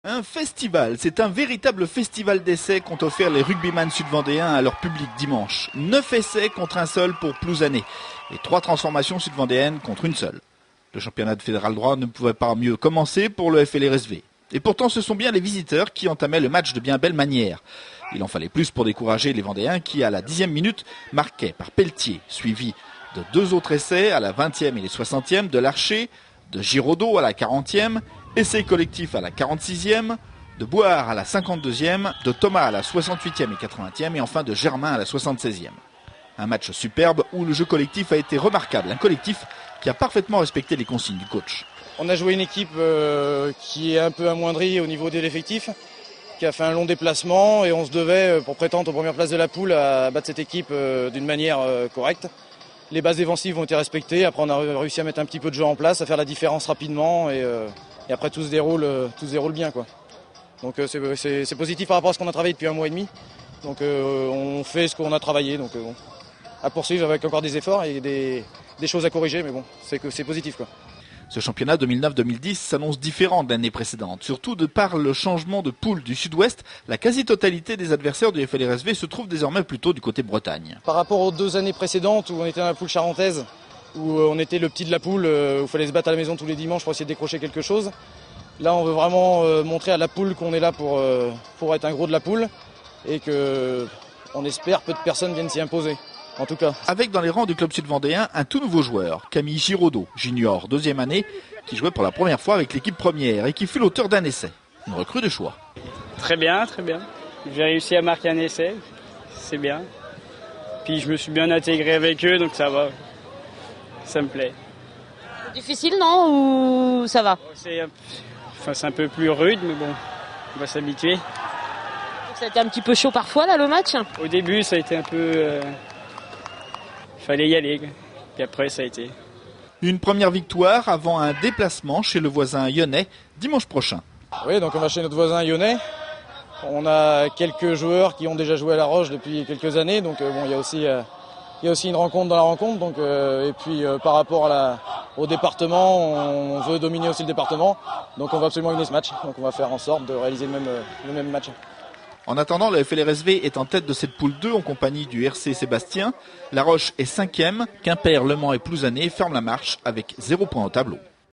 Un festival, c'est un véritable festival d'essais qu'ont offert les rugbyman sud-vendéens à leur public dimanche. 9 essais contre un seul pour Plouzané et 3 transformations sud-vendéennes contre une seule. Le championnat de fédéral droit ne pouvait pas mieux commencer pour le FLRSV. Et pourtant ce sont bien les visiteurs qui entamaient le match de bien belle manière. Il en fallait plus pour décourager les Vendéens qui, à la 10e minute, marquaient par Pelletier, suivi de 2 autres essais à la 20e et les 60e de Larcher, de Giraudot à la 40e, essai collectif à la 46e, de Boire à la 52e, de Thomas à la 68e et 80e et enfin de Germain à la 76e. Un match superbe où le jeu collectif a été remarquable, un collectif qui a parfaitement respecté les consignes du coach. On a joué une équipe qui est un peu amoindrie au niveau de l'effectif, qui a fait un long déplacement et on se devait, pour prétendre aux premières places de la poule, à battre cette équipe d'une manière correcte. Les bases défensives ont été respectées, après on a réussi à mettre un petit peu de jeu en place, à faire la différence rapidement et après tout se déroule bien, quoi. Donc c'est positif par rapport à ce qu'on a travaillé depuis 1 mois et demi. Donc on fait ce qu'on a travaillé, donc bon, à poursuivre avec encore des efforts et des choses à corriger, mais bon, c'est positif, quoi. Ce championnat 2009-2010 s'annonce différent de l'année précédente. Surtout de par le changement de poule du sud-ouest, la quasi-totalité des adversaires du FLRSV se trouve désormais plutôt du côté Bretagne. Par rapport aux 2 années précédentes où on était dans la poule charentaise, où on était le petit de la poule, où il fallait se battre à la maison tous les dimanches pour essayer de décrocher quelque chose. Là, on veut vraiment montrer à la poule qu'on est là pour être un gros de la poule et qu'on espère peu de personnes viennent s'y imposer. En tout cas. Avec dans les rangs du club sud-vendéen un tout nouveau joueur, Camille Giraudot, junior, 2e année, qui jouait pour la première fois avec l'équipe première et qui fut l'auteur d'un essai. Une recrue de choix. Très bien, très bien. J'ai réussi à marquer un essai, c'est bien. Puis je me suis bien intégré avec eux, donc ça va. Ça me plaît. Difficile, non? Ou ça va? C'est un peu plus rude, mais bon, on va s'habituer. Ça a été un petit peu chaud parfois, là, le match? Au début, ça a été un peu... fallait y aller, puis après, ça a été... Une première victoire avant un déplacement chez le voisin lyonnais dimanche prochain. Oui, donc on va chez notre voisin lyonnais. On a quelques joueurs qui ont déjà joué à La Roche depuis quelques années, donc bon, il y a aussi une rencontre dans la rencontre. Donc, et puis par rapport au département, on veut dominer aussi le département, donc on va absolument gagner ce match. Donc on va faire en sorte de réaliser le même match. En attendant, le FLRSV est en tête de cette poule 2 en compagnie du RC Sébastien. La Roche est 5e, Quimper, Le Mans et Plouzané ferment la marche avec 0 point au tableau.